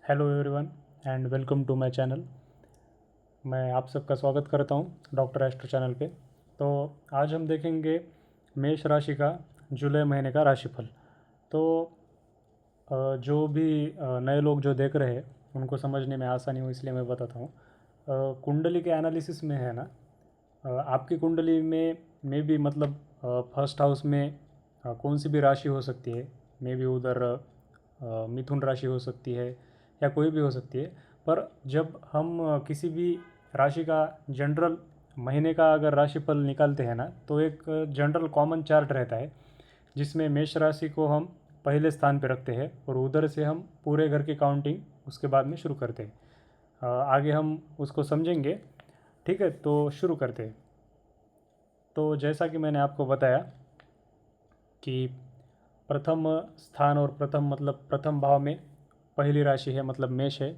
Hello everyone and welcome to my channel. मैं आप सबका स्वागत करता हूं डॉक्टर एस्ट्रो चैनल पे। तो आज हम देखेंगे मेष राशि का जुलाई महीने का राशिफल। तो जो भी नए लोग जो देख रहे हैं उनको समझने में आसानी हो इसलिए मैं बताता हूँ। कुंडली के एनालिसिस में है ना, आपकी कुंडली में भी मतलब फर्स्ट हाउस में कौन सी भी राशि हो सकती है। मे भी उधर मिथुन राशि हो सकती है या कोई भी हो सकती है। पर जब हम किसी भी राशि का जनरल महीने का अगर राशिफल निकालते हैं ना, तो एक जनरल कॉमन चार्ट रहता है जिसमें मेष राशि को हम पहले स्थान पर रखते हैं और उधर से हम पूरे घर की काउंटिंग उसके बाद में शुरू करते हैं। आगे हम उसको समझेंगे। ठीक है, तो शुरू करते हैं। तो जैसा कि मैंने आपको बताया कि प्रथम स्थान और प्रथम मतलब प्रथम भाव में पहली राशि है मतलब मेष है।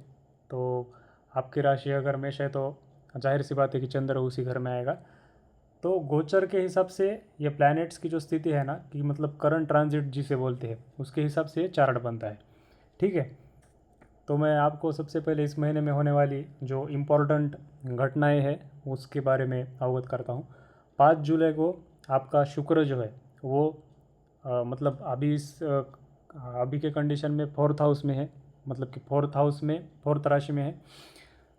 तो आपकी राशि अगर मेष है तो जाहिर सी बात है कि चंद्र उसी घर में आएगा। तो गोचर के हिसाब से ये प्लैनेट्स की जो स्थिति है ना, कि मतलब करंट ट्रांजिट जिसे बोलते हैं, उसके हिसाब से ये चार्ट बनता है। ठीक है, तो मैं आपको सबसे पहले इस महीने में होने वाली जो इम्पोर्टेंट घटनाएं हैं उसके बारे में अवगत करता हूँ। 5 जुलाई को आपका शुक्र जो है वो मतलब अभी के कंडीशन में फोर्थ हाउस में है, मतलब कि फोर्थ हाउस में फोर्थ राशि में है।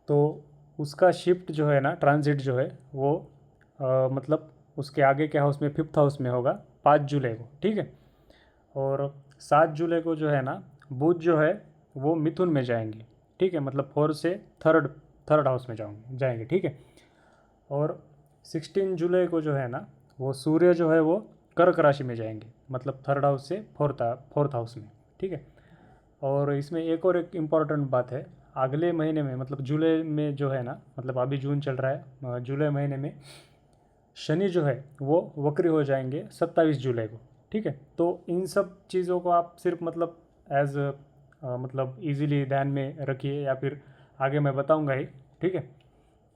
तो उसका शिफ्ट जो है ना, ट्रांजिट जो है वो मतलब उसके आगे के हाउस में फिफ्थ हाउस में होगा 5 जुलाई को। ठीक है, और 7 जुलाई को जो है ना, बुध जो है वो मिथुन में जाएंगे। ठीक है, मतलब फोर्थ से थर्ड थर्ड हाउस में जाएंगे। ठीक है, और 16 जुलाई को जो है ना, वो सूर्य जो है वो कर्क राशि में जाएंगे, मतलब थर्ड हाउस से फोर्थ हाउस में। ठीक है, और इसमें एक इम्पॉर्टेंट बात है। अगले महीने में मतलब जुलाई में जो है ना, मतलब अभी जून चल रहा है, जुलाई महीने में शनि जो है वो वक्री हो जाएंगे 27 जुलाई को। ठीक है, तो इन सब चीज़ों को आप सिर्फ मतलब एज मतलब इजीली ध्यान में रखिए या फिर आगे मैं बताऊंगा ही। ठीक है,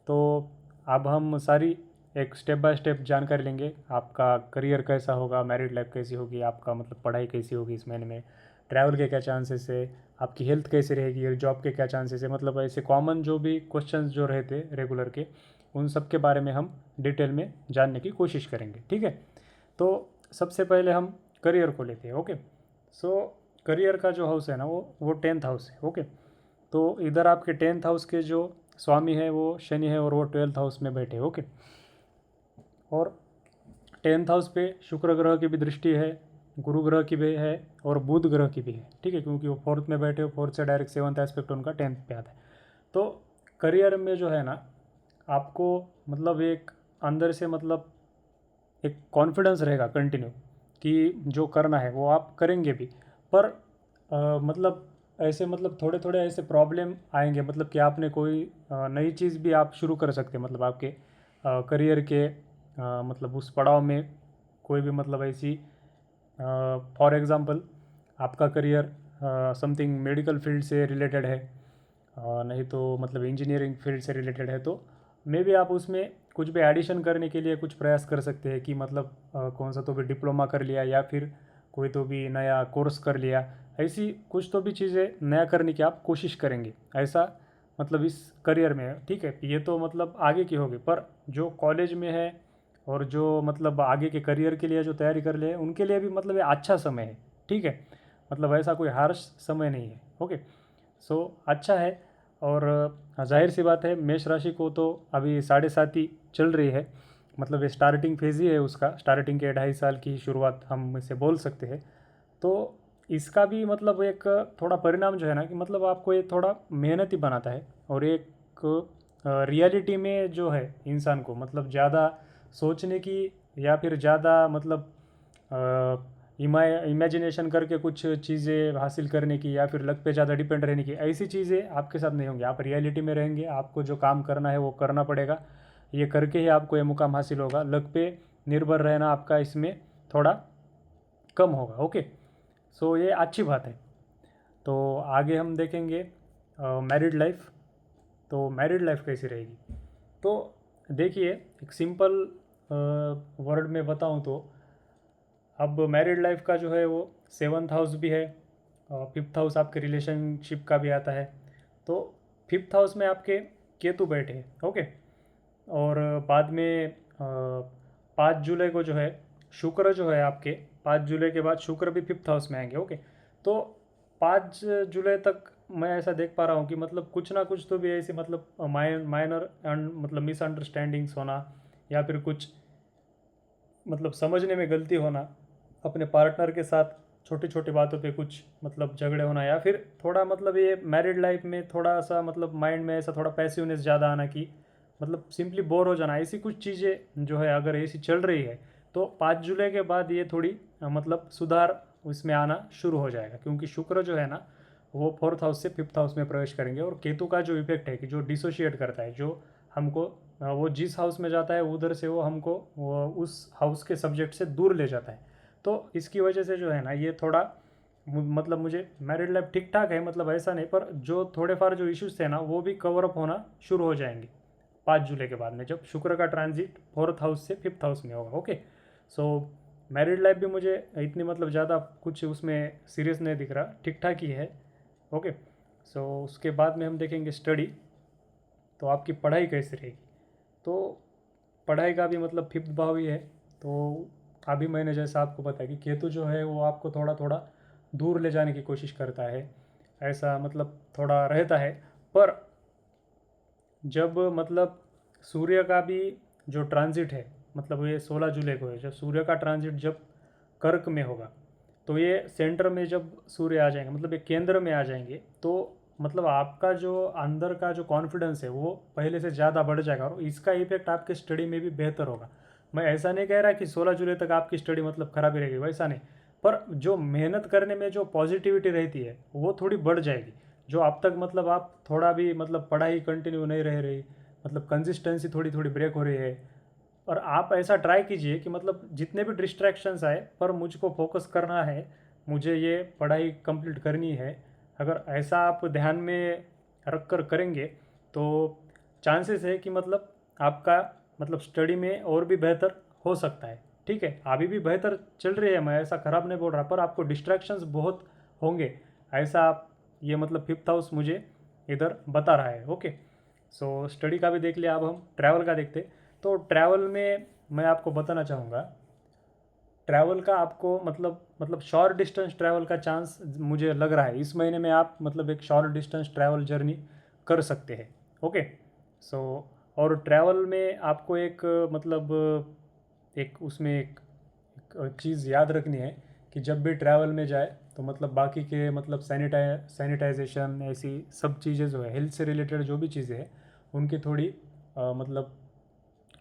तो अब हम सारी एक स्टेप बाय स्टेप जानकारी लेंगे। आपका करियर कैसा होगा, मैरिड लाइफ कैसी होगी, आपका मतलब पढ़ाई कैसी होगी इस महीने में, ट्रैवल के क्या चांसेस है, आपकी हेल्थ कैसी रहेगी, जॉब के क्या चांसेस है, मतलब ऐसे कॉमन जो भी क्वेश्चंस जो रहते रेगुलर के, उन सब के बारे में हम डिटेल में जानने की कोशिश करेंगे। ठीक है, तो सबसे पहले हम करियर को लेते हैं। ओके, सो करियर का जो हाउस है ना, वो 10th हाउस है। ओके, तो इधर आपके 10th हाउस के जो स्वामी है वो शनि है और वो 12th हाउस में बैठे। ओके, और 10th हाउस पे शुक्र ग्रह की भी दृष्टि है, गुरु ग्रह की भी है और बुध ग्रह की भी है। ठीक है, क्योंकि वो फोर्थ में बैठे हो, फोर्थ से डायरेक्ट सेवन्थ एस्पेक्ट उनका 10th पे आता है। तो करियर में जो है ना, आपको मतलब एक अंदर से मतलब एक कॉन्फिडेंस रहेगा कंटिन्यू कि जो करना है वो आप करेंगे भी। पर मतलब ऐसे मतलब थोड़े थोड़े ऐसे प्रॉब्लम आएंगे, मतलब कि आपने कोई नई चीज़ भी आप शुरू कर सकते हैं, मतलब आपके करियर के मतलब उस पड़ाव में कोई भी मतलब ऐसी फॉर एग्ज़ाम्पल आपका करियर समथिंग मेडिकल फील्ड से रिलेटेड है, नहीं तो मतलब इंजीनियरिंग फील्ड से रिलेटेड है, तो मे भी आप उसमें कुछ भी एडिशन करने के लिए कुछ प्रयास कर सकते हैं कि मतलब कौन सा तो भी डिप्लोमा कर लिया या फिर कोई तो भी नया कोर्स कर लिया। ऐसी कुछ तो भी चीज़ें नया करने की आप कोशिश करेंगे, ऐसा मतलब इस करियर में है। ठीक है, ये तो मतलब आगे की होगी, पर जो कॉलेज में है और जो मतलब आगे के करियर के लिए जो तैयारी कर ले उनके लिए भी मतलब ये अच्छा समय है। ठीक है, मतलब ऐसा कोई हार्श समय नहीं है। ओके, सो अच्छा है। और जाहिर सी बात है मेष राशि को तो अभी 7.5 चल रही है, मतलब ये स्टार्टिंग फेज़ ही है उसका, स्टार्टिंग के 2.5 साल की शुरुआत हम इसे बोल सकते हैं। तो इसका भी मतलब एक थोड़ा परिणाम जो है ना, कि मतलब आपको ये थोड़ा मेहनती बनाता है और एक रियलिटी में जो है इंसान को मतलब ज़्यादा सोचने की या फिर ज़्यादा मतलब इमेजिनेशन करके कुछ चीज़ें हासिल करने की या फिर लक पे ज़्यादा डिपेंड रहने की, ऐसी चीज़ें आपके साथ नहीं होंगी। आप रियलिटी में रहेंगे, आपको जो काम करना है वो करना पड़ेगा, ये करके ही आपको ये मुकाम हासिल होगा। लक पे निर्भर रहना आपका इसमें थोड़ा कम होगा। ओके, सो ये अच्छी बात है। तो आगे हम देखेंगे मैरिड लाइफ। तो मैरिड लाइफ कैसी रहेगी, तो देखिए एक सिंपल वर्ड में बताऊं तो अब मैरिड लाइफ का जो है वो 7th हाउस भी है, 5th हाउस आपके रिलेशनशिप का भी आता है, तो 5th हाउस में आपके केतु बैठे हैं, ओके। और बाद में 5 जुलाई को जो है शुक्र जो है आपके 5 जुलाई के बाद शुक्र भी 5th हाउस में आएंगे, ओके। तो 5 जुलाई तक मैं ऐसा देख पा रहा हूँ कि मतलब कुछ ना कुछ तो भी ऐसे मतलब माइनर मतलब मिसअंडरस्टैंडिंग्स होना, या फिर कुछ मतलब समझने में गलती होना, अपने पार्टनर के साथ छोटी छोटी बातों पे कुछ मतलब झगड़े होना, या फिर थोड़ा मतलब ये मैरिड लाइफ में थोड़ा सा मतलब माइंड में ऐसा थोड़ा पैसिवनेस ज़्यादा आना कि मतलब सिंपली बोर हो जाना, ऐसी कुछ चीज़ें जो है अगर ऐसी चल रही है तो 5 जुलाई के बाद ये थोड़ी मतलब सुधार उसमें आना शुरू हो जाएगा, क्योंकि शुक्र जो है ना वो 4th हाउस से 5th हाउस में प्रवेश करेंगे। और केतु का जो इफेक्ट है कि जो डिसोशिएट करता है, जो हमको वो जिस हाउस में जाता है उधर से वो हमको वो उस हाउस के सब्जेक्ट से दूर ले जाता है। तो इसकी वजह से जो है ना ये थोड़ा मतलब मुझे मैरिड लाइफ ठीक ठाक है, मतलब ऐसा नहीं, पर जो थोड़े फार जो इश्यूज थे ना वो भी कवर अप होना शुरू हो जाएंगे 5 जुलाई के बाद में, जब शुक्र का ट्रांजिट 4th हाउस से 5th हाउस में होगा, ओके। सो मैरिड लाइफ भी मुझे इतनी मतलब ज़्यादा कुछ उसमें सीरियस नहीं दिख रहा, ठीक ठाक ही है, ओके। सो उसके बाद में हम देखेंगे स्टडी, तो आपकी पढ़ाई कैसी रहेगी। तो पढ़ाई का भी मतलब 5th भाव ही है। तो अभी मैंने जैसा आपको बताया कि केतु जो है वो आपको थोड़ा थोड़ा दूर ले जाने की कोशिश करता है, ऐसा मतलब थोड़ा रहता है। पर जब मतलब सूर्य का भी जो ट्रांजिट है, मतलब ये 16 जुलाई को है, जब सूर्य का ट्रांजिट जब कर्क में होगा, तो ये सेंटर में जब सूर्य आ जाएंगे, मतलब ये केंद्र में आ जाएंगे, तो मतलब आपका जो अंदर का जो कॉन्फिडेंस है वो पहले से ज़्यादा बढ़ जाएगा, और इसका इफेक्ट आपके स्टडी में भी बेहतर होगा। मैं ऐसा नहीं कह रहा कि 16 जुलाई तक आपकी स्टडी मतलब खराब ही रहेगी, वैसा नहीं, पर जो मेहनत करने में जो पॉजिटिविटी रहती है वो थोड़ी बढ़ जाएगी। जो अब तक मतलब आप थोड़ा भी मतलब पढ़ाई कंटिन्यू नहीं रह रही, मतलब कंसिस्टेंसी थोड़ी थोड़ी ब्रेक हो रही है। और आप ऐसा ट्राई कीजिए कि मतलब जितने भी डिस्ट्रैक्शंस आए पर मुझको फोकस करना है, मुझे ये पढ़ाई कंप्लीट करनी है, अगर ऐसा आप ध्यान में रख कर करेंगे तो चांसेस है कि मतलब आपका मतलब स्टडी में और भी बेहतर हो सकता है। ठीक है, अभी भी बेहतर चल रही है, मैं ऐसा ख़राब नहीं बोल रहा, पर आपको डिस्ट्रैक्शंस बहुत होंगे, ऐसा आप ये मतलब 5th हाउस मुझे इधर बता रहा है, ओके। सो स्टडी का भी देख लिया, अब हम ट्रैवल का देखते। तो ट्रैवल में मैं आपको बताना चाहूँगा, ट्रैवल का आपको मतलब शॉर्ट डिस्टेंस ट्रैवल का चांस मुझे लग रहा है इस महीने में आप मतलब एक शॉर्ट डिस्टेंस ट्रैवल जर्नी कर सकते हैं, ओके। सो और ट्रैवल में आपको एक मतलब एक उसमें एक चीज़ याद रखनी है कि जब भी ट्रैवल में जाए तो मतलब बाकी के मतलब सैनिटाइजेशन ऐसी सब चीज़ें जो है हेल्थ से रिलेटेड जो भी चीज़ें हैं उनकी थोड़ी मतलब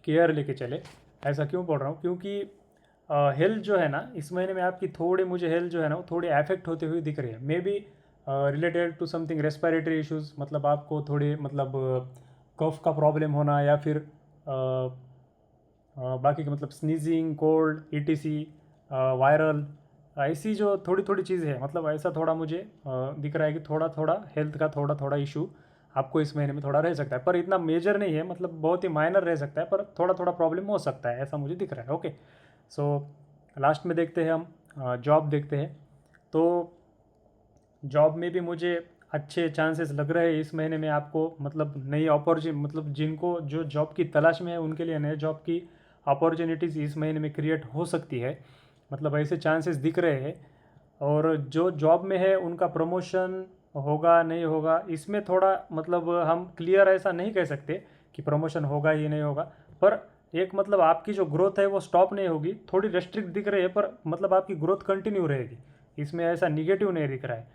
केयर लेके चले। ऐसा क्यों बोल रहा हूँ, क्योंकि हेल्थ जो है ना इस महीने में आपकी थोड़ी मुझे हेल्थ जो है ना वो थोड़ी अफेक्ट होते हुए दिख रही है, maybe related to something respiratory issues, मतलब आपको थोड़े मतलब कफ का प्रॉब्लम होना, या फिर बाकी के मतलब स्नीजिंग कोल्ड ईटीसी वायरल, ऐसी जो थोड़ी थोड़ी चीज़ें हैं, मतलब ऐसा थोड़ा मुझे दिख रहा है कि थोड़ा थोड़ा हेल्थ का थोड़ा थोड़ा इशू आपको इस महीने में थोड़ा रह सकता है, पर इतना मेजर नहीं है, मतलब बहुत ही माइनर रह सकता है, पर थोड़ा थोड़ा प्रॉब्लम हो सकता है, ऐसा मुझे दिख रहा है, ओके। सो लास्ट में देखते हैं हम जॉब देखते हैं। तो जॉब में भी मुझे अच्छे चांसेस लग रहे हैं इस महीने में आपको, मतलब नई अपॉर्चुनिटी, मतलब जिनको जो जॉब की तलाश में है उनके लिए नए जॉब की अपॉर्चुनिटीज़ इस महीने में क्रिएट हो सकती है, मतलब ऐसे चांसेस दिख रहे हैं। और जो जॉब में है उनका प्रमोशन होगा नहीं होगा इसमें थोड़ा मतलब हम क्लियर ऐसा नहीं कह सकते कि प्रमोशन होगा ही नहीं होगा, पर एक मतलब आपकी जो ग्रोथ है वो स्टॉप नहीं होगी, थोड़ी रेस्ट्रिक्ट दिख रही है, पर मतलब आपकी ग्रोथ कंटिन्यू रहेगी, इसमें ऐसा निगेटिव नहीं दिख रहा है।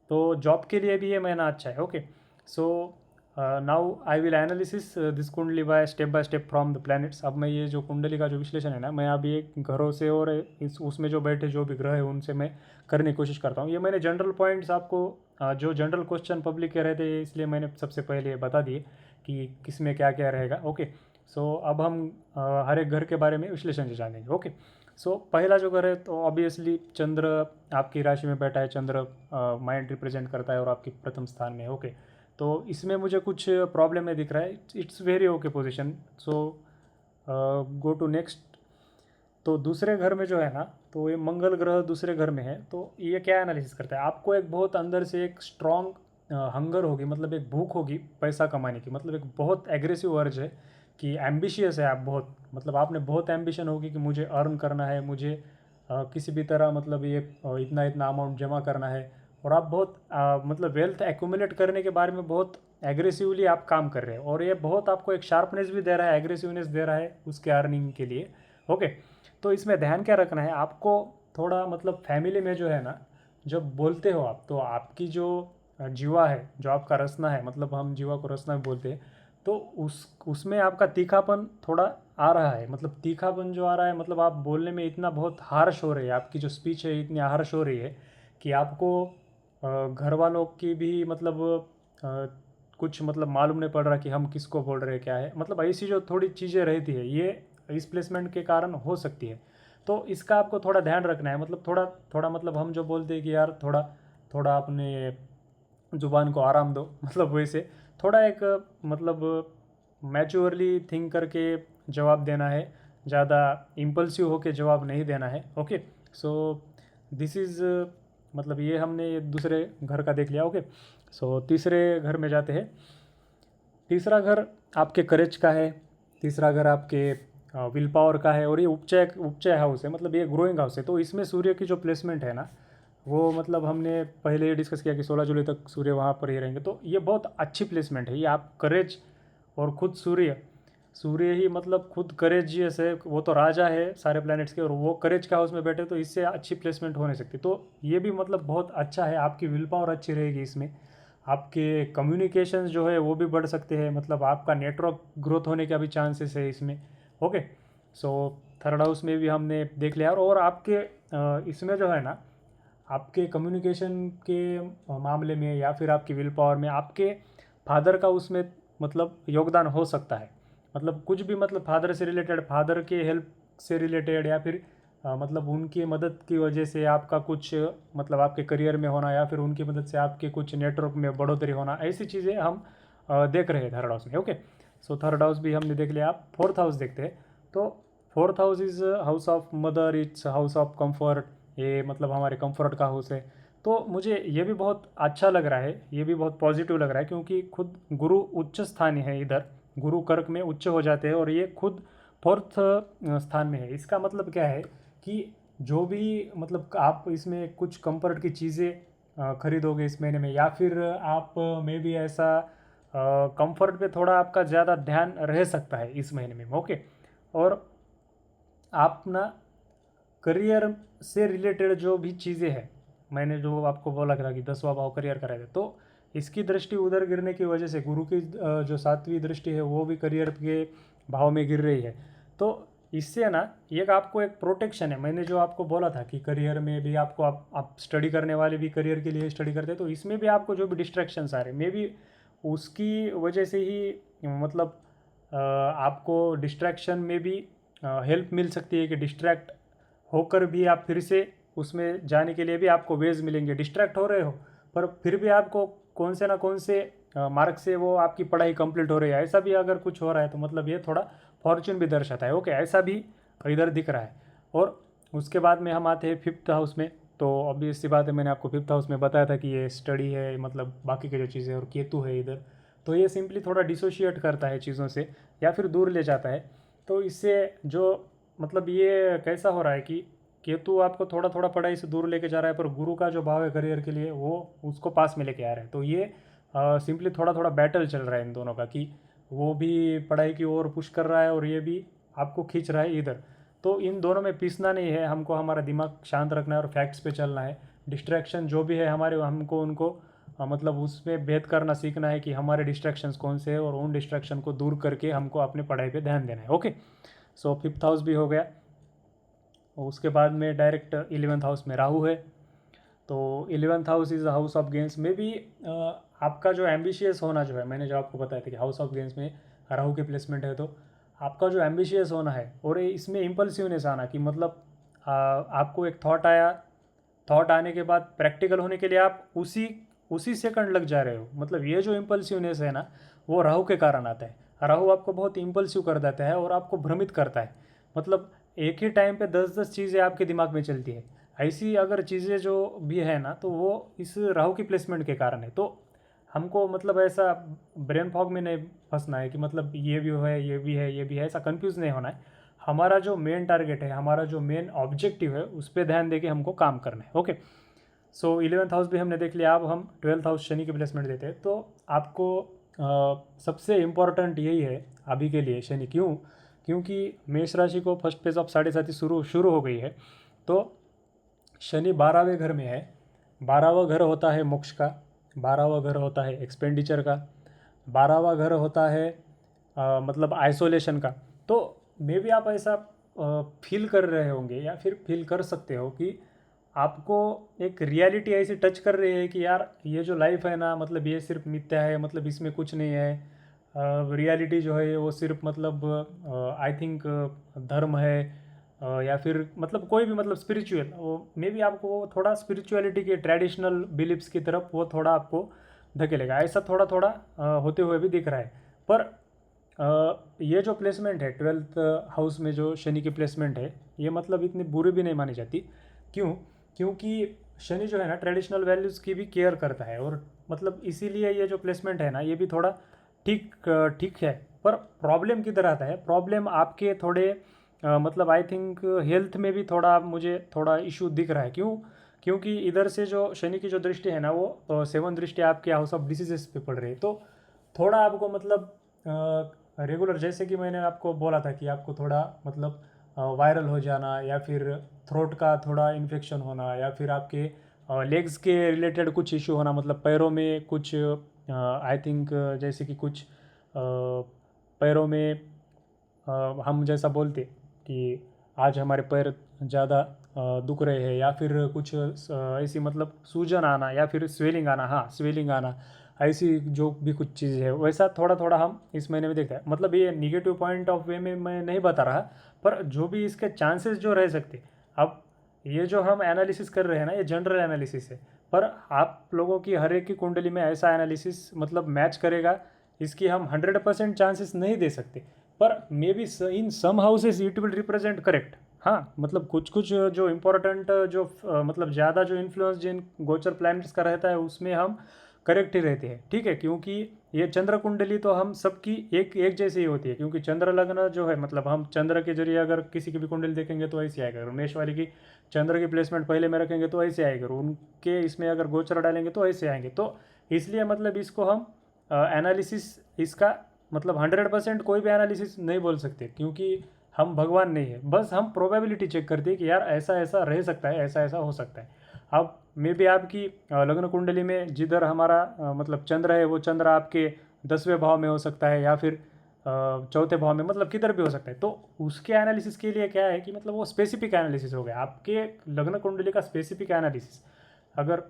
तो जॉब के लिए भी ये महीना अच्छा है, okay. So now I will analysis this kundli by step from the planets. अब मैं ये जो कुंडली का जो विश्लेषण है ना, मैं अभी एक घरों से और इस उसमें जो बैठे जो भी ग्रह है उनसे मैं करने की कोशिश करता हूँ। ये मैंने जनरल पॉइंट्स आपको जो जनरल क्वेश्चन पब्लिक के रहते हैं इसलिए मैंने सबसे पहले बता दिए कि किस में क्या क्या रहेगा, ओके। सो अब हम हर एक घर के बारे में विश्लेषण से जानेंगे, ओके। सो पहला जो घर है तो ऑब्वियसली चंद्र आपकी राशि में बैठा है, चंद्र माइंड रिप्रेजेंट करता है और आपकी प्रथम स्थान में, ओके। तो इसमें मुझे कुछ प्रॉब्लम नहीं दिख रहा है, it's very okay position. So go to next. तो दूसरे घर में जो है ना, तो ये मंगल ग्रह दूसरे घर में है, तो ये क्या एनालिसिस करता है, आपको एक बहुत अंदर से एक स्ट्रॉन्ग हंगर होगी, मतलब एक भूख होगी पैसा कमाने की, मतलब एक बहुत एग्रेसिव अर्ज है कि एम्बिशियस है आप बहुत, मतलब आपने बहुत एम्बिशन होगी कि मुझे अर्न करना है, मुझे किसी भी तरह मतलब ये इतना इतना अमाउंट जमा करना है, और आप बहुत मतलब वेल्थ एक्यूमुलेट करने के बारे में बहुत एग्रेसिवली आप काम कर रहे हैं, और ये बहुत आपको एक शार्पनेस भी दे रहा है, एग्रेसिवनेस दे रहा है उसके अर्निंग के लिए। ओके, तो इसमें ध्यान क्या रखना है आपको, थोड़ा मतलब फैमिली में जो है ना, जब बोलते हो आप तो आपकी जो जीवा है, जो आपका रसना है, मतलब हम जीवा को रसना भी बोलते हैं, तो उसमें आपका तीखापन थोड़ा आ रहा है, मतलब तीखापन जो आ रहा है, मतलब आप बोलने में इतना बहुत हार्श हो रही है, आपकी जो स्पीच है इतनी हार्श हो रही है कि आपको घर वालों की भी मतलब अ, कुछ मतलब मालूम नहीं पड़ रहा कि हम किसको बोल रहे हैं क्या है, मतलब ऐसी जो थोड़ी चीज़ें रहती है ये इस प्लेसमेंट के कारण हो सकती है। तो इसका आपको थोड़ा ध्यान रखना है, मतलब थोड़ा थोड़ा मतलब हम जो बोलते हैं कि यार थोड़ा थोड़ा अपने ज़ुबान को आराम दो मतलब वैसे थोड़ा एक मतलब मैच्योरली थिंक करके जवाब देना है, ज़्यादा इम्पल्सिव होके जवाब नहीं देना है। ओके, सो दिस इज़ मतलब ये हमने ये दूसरे घर का देख लिया। ओके, सो तीसरे घर में जाते हैं। तीसरा घर आपके करेज का है, तीसरा घर आपके विल पावर का है, और ये उपचय उपचय हाउस है, मतलब ये ग्रोइंग हाउस है। तो इसमें सूर्य की जो प्लेसमेंट है ना, वो मतलब हमने पहले ही डिस्कस किया कि 16 जुलाई तक सूर्य वहाँ पर ही रहेंगे, तो ये बहुत अच्छी प्लेसमेंट है। ये आप करेज और खुद सूर्य, सूर्य ही मतलब खुद करेजियस है, वो तो राजा है सारे प्लैनेट्स के, और वो करेज के हाउस में बैठे, तो इससे अच्छी प्लेसमेंट हो नहीं सकती। तो ये भी मतलब बहुत अच्छा है, आपकी विल पावर अच्छी रहेगी इसमें, आपके कम्युनिकेशंस जो है वो भी बढ़ सकते हैं, मतलब आपका नेटवर्क ग्रोथ होने का भी चांसेस है इसमें। ओके, सो थर्ड हाउस में भी हमने देख लिया, और आपके इसमें जो है ना, आपके कम्युनिकेशन के मामले में या फिर आपकी विल पावर में आपके फादर का उसमें मतलब योगदान हो सकता है, मतलब कुछ भी, मतलब फादर से रिलेटेड, फादर के हेल्प से रिलेटेड, या फिर मतलब उनकी मदद की वजह से आपका कुछ मतलब आपके करियर में होना, या फिर उनकी मदद से आपके कुछ नेटवर्क में बढ़ोतरी होना, ऐसी चीज़ें हम देख रहे हैं थर्ड हाउस में। ओके, सो थर्ड हाउस भी हमने देख लिया। आप फोर्थ हाउस देखते हैं। तो fourth house is house of mother, it's house of comfort, ये मतलब हमारे कंफर्ट का हाउस है। तो मुझे ये भी बहुत अच्छा लग रहा है, ये भी बहुत पॉजिटिव लग रहा है, क्योंकि खुद गुरु उच्च स्थान है इधर, गुरु कर्क में उच्च हो जाते हैं, और ये खुद फोर्थ स्थान में है। इसका मतलब क्या है कि जो भी मतलब आप इसमें कुछ कंफर्ट की चीज़ें खरीदोगे इस महीने में, या फिर आप में भी ऐसा कंफर्ट पे थोड़ा आपका ज़्यादा ध्यान रह सकता है इस महीने में। ओके, और आप ना करियर से रिलेटेड जो भी चीज़ें हैं, मैंने जो आपको बोला था कि 10वां भाव करियर का रहेगा, तो इसकी दृष्टि उधर गिरने की वजह से गुरु की जो 7वीं दृष्टि है वो भी करियर के भाव में गिर रही है। तो इससे ना एक आपको एक प्रोटेक्शन है, मैंने जो आपको बोला था कि करियर में भी आपको आप स्टडी करने वाले भी करियर के लिए स्टडी करते हैं, तो इसमें भी आपको जो भी डिस्ट्रैक्शंस आ रहे हैं, मे बी उसकी वजह से ही मतलब आपको डिस्ट्रैक्शन में भी हेल्प मिल सकती है, कि डिस्ट्रैक्ट होकर भी आप फिर से उसमें जाने के लिए भी आपको वेज मिलेंगे। डिस्ट्रैक्ट हो रहे हो पर फिर भी आपको कौन से ना कौन से मार्क से वो आपकी पढ़ाई कंप्लीट हो रही है, ऐसा भी अगर कुछ हो रहा है तो मतलब ये थोड़ा फॉर्चून भी दर्शाता है। ओके, ऐसा भी इधर दिख रहा है। और उसके बाद में हम आते हैं फिफ्थ हाउस में। तो ऑब्वियस सी बात है, मैंने आपको फिफ्थ हाउस में बताया था कि ये स्टडी है, मतलब बाकी के जो चीज़ें, और केतु है इधर, तो ये सिंपली थोड़ा डिसोशिएट करता है चीज़ों से, या फिर दूर ले जाता है। तो इससे जो मतलब ये कैसा हो रहा है कि केतु आपको थोड़ा थोड़ा पढ़ाई से दूर लेके जा रहा है, पर गुरु का जो भाव है करियर के लिए वो उसको पास में लेके आ रहा है। तो ये सिंपली थोड़ा थोड़ा बैटल चल रहा है इन दोनों का, कि वो भी पढ़ाई की ओर पुश कर रहा है और ये भी आपको खींच रहा है इधर। तो इन दोनों में पीसना नहीं है हमको, हमारा दिमाग शांत रखना है और फैक्ट्स पे चलना है। डिस्ट्रैक्शन जो भी है हमारे, हमको उनको मतलब उसमें भेद करना सीखना है कि हमारे डिस्ट्रैक्शंस कौन से हैं, और उन डिस्ट्रैक्शन को दूर करके हमको अपने पढ़ाई पे ध्यान देना है। ओके, सो फिफ्थ हाउस भी हो गया। और उसके बाद में डायरेक्ट 11th हाउस में राहु है। तो 11th house is house of games में भी आपका जो एम्बिशियस होना जो है, मैंने जो आपको बताया था कि हाउस ऑफ गेम्स में राहु के प्लेसमेंट है, तो आपका जो एम्बिशियस होना है और इसमें इम्पल्सिवनेस आना, कि मतलब आपको एक थॉट आया, थॉट आने के बाद प्रैक्टिकल होने के लिए आप उसी उसी सेकंड लग जा रहे हो, मतलब ये जो इम्पल्सिवनेस है ना, वो राहु के कारण आता है। राहु आपको बहुत इम्पल्सिव कर देता है और आपको भ्रमित करता है, मतलब एक ही टाइम पे 10-10 चीज़ें आपके दिमाग में चलती है। ऐसी अगर चीज़ें जो भी है ना, तो वो इस राहु की प्लेसमेंट के कारण है। तो हमको मतलब ऐसा ब्रेन फॉग में नहीं फंसना है कि मतलब ये भी है, ये भी है, ये भी है, ऐसा कंफ्यूज नहीं होना है। हमारा जो मेन टारगेट है, हमारा जो मेन ऑब्जेक्टिव है, उस पर ध्यान देके हमको काम करना है। ओके, सो 11th हाउस भी हमने देख लिया। अब हम 12th हाउस शनि की प्लेसमेंट देते हैं। तो आपको सबसे इम्पॉर्टेंट यही है अभी के लिए शनि, क्योंकि मेष राशि को फर्स्ट फेज ऑफ 7.5 शुरू शुरू हो गई है। तो शनि 12वें घर में है। 12वां घर होता है मोक्ष का, 12वां घर होता है एक्सपेंडिचर का, 12वां घर होता है मतलब आइसोलेशन का। तो मे भी आप ऐसा फील कर रहे होंगे या फिर फील कर सकते हो कि आपको एक रियलिटी ऐसी टच कर रही है कि यार ये जो लाइफ है ना, मतलब ये सिर्फ मिथ्या है, मतलब इसमें कुछ नहीं है। रियलिटी जो है वो सिर्फ मतलब आई थिंक धर्म है, या फिर मतलब कोई भी मतलब स्पिरिचुअल, वो मे बी आपको वो थोड़ा स्पिरिचुअलिटी के ट्रेडिशनल बिलीफ्स की तरफ वो थोड़ा आपको धकेलेगा, ऐसा थोड़ा थोड़ा होते हुए भी दिख रहा है। पर ये जो प्लेसमेंट है 12th हाउस में जो शनि की प्लेसमेंट है, ये मतलब इतनी बुरी भी नहीं मानी जाती। क्योंकि शनि जो है ना ट्रेडिशनल वैल्यूज़ की भी केयर करता है, और मतलब इसीलिए ये जो प्लेसमेंट है ना, ये भी थोड़ा ठीक ठीक है। पर प्रॉब्लम किधर आता है? प्रॉब्लम आपके थोड़े मतलब आई थिंक हेल्थ में भी थोड़ा मुझे थोड़ा इशू दिख रहा है। क्योंकि इधर से जो शनि की जो दृष्टि है ना, वो 7 दृष्टि आपके हाउस ऑफ डिसीजेस पे पड़ रही है। तो थोड़ा आपको मतलब रेगुलर, जैसे कि मैंने आपको बोला था कि आपको थोड़ा मतलब वायरल हो जाना, या फिर थ्रोट का थोड़ा इन्फेक्शन होना, या फिर आपके लेग्स के रिलेटेड कुछ इशू होना, मतलब पैरों में कुछ आई थिंक जैसे कि कुछ पैरों में हम जैसा बोलते कि आज हमारे पैर ज़्यादा दुख रहे हैं, या फिर कुछ ऐसी मतलब सूजन आना, या फिर स्वेलिंग आना, हाँ स्वेलिंग आना, ऐसी जो भी कुछ चीज़ है वैसा थोड़ा थोड़ा हम इस महीने में देखते हैं। मतलब ये निगेटिव पॉइंट ऑफ वे में मैं नहीं बता रहा, पर जो भी इसके चांसेस जो रह सकते। अब ये जो हम एनालिसिस कर रहे हैं ना, ये जनरल एनालिसिस है, पर आप लोगों की हर एक की कुंडली में ऐसा एनालिसिस मतलब मैच करेगा, इसकी हम 100% चांसेस नहीं दे सकते। पर maybe in some houses it will represent correct. हाँ, मतलब कुछ कुछ जो इम्पोर्टेंट जो मतलब ज़्यादा जो इन्फ्लुएंस जिन गोचर प्लैनेट्स का रहता है उसमें हम करेक्ट ही रहते हैं, ठीक है। क्योंकि ये चंद्र कुंडली तो हम सबकी एक एक जैसी ही होती है, क्योंकि चंद्र लग्न जो है, मतलब हम चंद्र के जरिए अगर किसी की भी कुंडली देखेंगे तो ऐसी आएगा। मेष वाली की चंद्र की प्लेसमेंट पहले में रखेंगे तो ऐसे आएगा, उनके इसमें अगर गोचर डालेंगे तो ऐसे आएंगे। तो इसलिए मतलब इसको हम एनालिसिस इसका मतलब 100% कोई भी एनालिसिस नहीं बोल सकते, क्योंकि हम भगवान नहीं है। बस हम प्रोबेबिलिटी चेक करते हैं कि यार ऐसा ऐसा रह सकता है, ऐसा ऐसा हो सकता है। अब मे बी आपकी लग्न कुंडली में जिधर हमारा मतलब चंद्र है, वो चंद्र आपके 10वें भाव में हो सकता है, या फिर चौथे भाव में, मतलब किधर भी हो सकता है। तो उसके एनालिसिस के लिए क्या है कि मतलब वो स्पेसिफिक एनालिसिस हो गया, आपके लग्न कुंडली का स्पेसिफिक एनालिसिस। अगर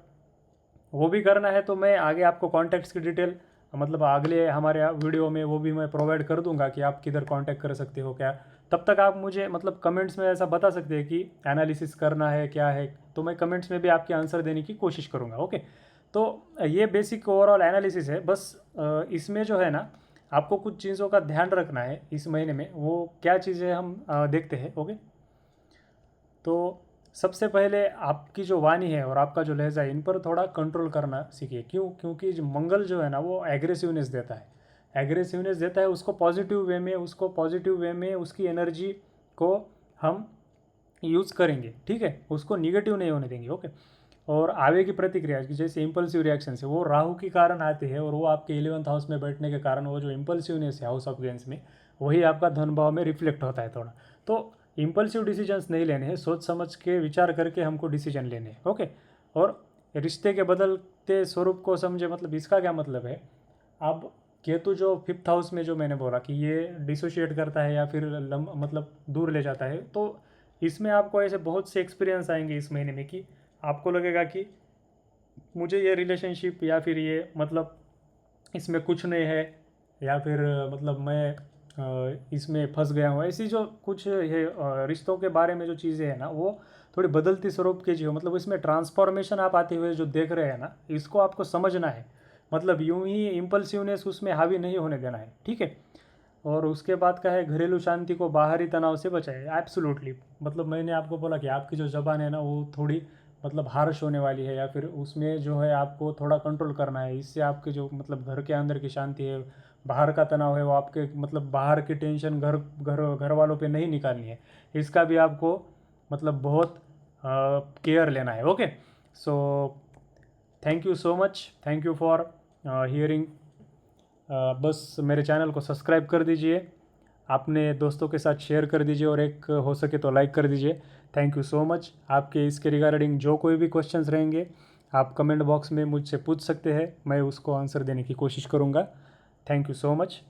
वो भी करना है तो मैं आगे आपको कॉन्टैक्ट्स की डिटेल मतलब अगले हमारे वीडियो में वो भी मैं प्रोवाइड कर दूंगा कि आप किधर कांटेक्ट कर सकते हो क्या। तब तक आप मुझे मतलब कमेंट्स में ऐसा बता सकते हैं कि एनालिसिस करना है क्या है, तो मैं कमेंट्स में भी आपके आंसर देने की कोशिश करूँगा। ओके, तो ये बेसिक ओवरऑल एनालिसिस है। बस इसमें जो है ना, आपको कुछ चीज़ों का ध्यान रखना है इस महीने में। वो क्या चीज़ें हम देखते हैं। ओके, तो सबसे पहले आपकी जो वाणी है और आपका जो लहजा है, इन पर थोड़ा कंट्रोल करना सीखिए। क्योंकि जो मंगल जो है ना, वो एग्रेसिवनेस देता है। एग्रेसिवनेस देता है उसको पॉजिटिव वे में, उसको पॉजिटिव वे में उसकी एनर्जी को हम यूज़ करेंगे, ठीक है, उसको निगेटिव नहीं होने देंगे। ओके, और आवे की प्रतिक्रिया की जैसे इम्पल्सिव रिएक्शन है, वो राहु के कारण आते हैं, और वो आपके 11th हाउस में बैठने के कारण वो जो इम्पल्सिवनेस है हाउस ऑफ गेंस में, वही आपका धन भाव में रिफ्लेक्ट होता है थोड़ा। तो इम्पल्सिव डिसीजंस नहीं लेने हैं, सोच समझ के विचार करके हमको डिसीजन लेने हैं। ओके, और रिश्ते के बदलते स्वरूप को समझे, मतलब इसका क्या मतलब है। अब केतु जो 5th हाउस में जो मैंने बोला कि ये डिसोशिएट करता है या फिर मतलब दूर ले जाता है, तो इसमें आपको ऐसे बहुत से एक्सपीरियंस आएंगे इस महीने में कि आपको लगेगा कि मुझे ये रिलेशनशिप या फिर ये मतलब इसमें कुछ नहीं है, या फिर मतलब मैं इसमें फंस गया हूँ। ऐसी जो कुछ ये रिश्तों के बारे में जो चीज़ें हैं ना, वो थोड़ी बदलती स्वरूप की जो मतलब इसमें ट्रांसफॉर्मेशन आप आते हुए जो देख रहे हैं ना, इसको आपको समझना है। मतलब यूं ही इम्पल्सिवनेस उसमें हावी नहीं होने देना है, ठीक है। और उसके बाद का है घरेलू शांति को बाहरी तनाव से बचाए। एब्सोल्युटली, मतलब मैंने आपको बोला कि आपकी जो ज़बान है ना, वो थोड़ी मतलब हार्श होने वाली है, या फिर उसमें जो है आपको थोड़ा कंट्रोल करना है। इससे आपके जो मतलब घर के अंदर की शांति है, बाहर का तनाव है, वो आपके मतलब बाहर की टेंशन घर घर घर वालों पे नहीं निकालनी है। इसका भी आपको मतलब बहुत केयर लेना है। Okay, so thank you so much, thank you for hearing. बस मेरे चैनल को सब्सक्राइब कर दीजिए, अपने दोस्तों के साथ शेयर कर दीजिए, और एक हो सके तो लाइक कर दीजिए। Thank you so much. आपके इसके रिगार्डिंग जो कोई भी क्वेश्चंस रहेंगे, आप कमेंट बॉक्स में मुझसे पूछ सकते हैं, मैं उसको आंसर देने की कोशिश करूँगा। Thank you so much.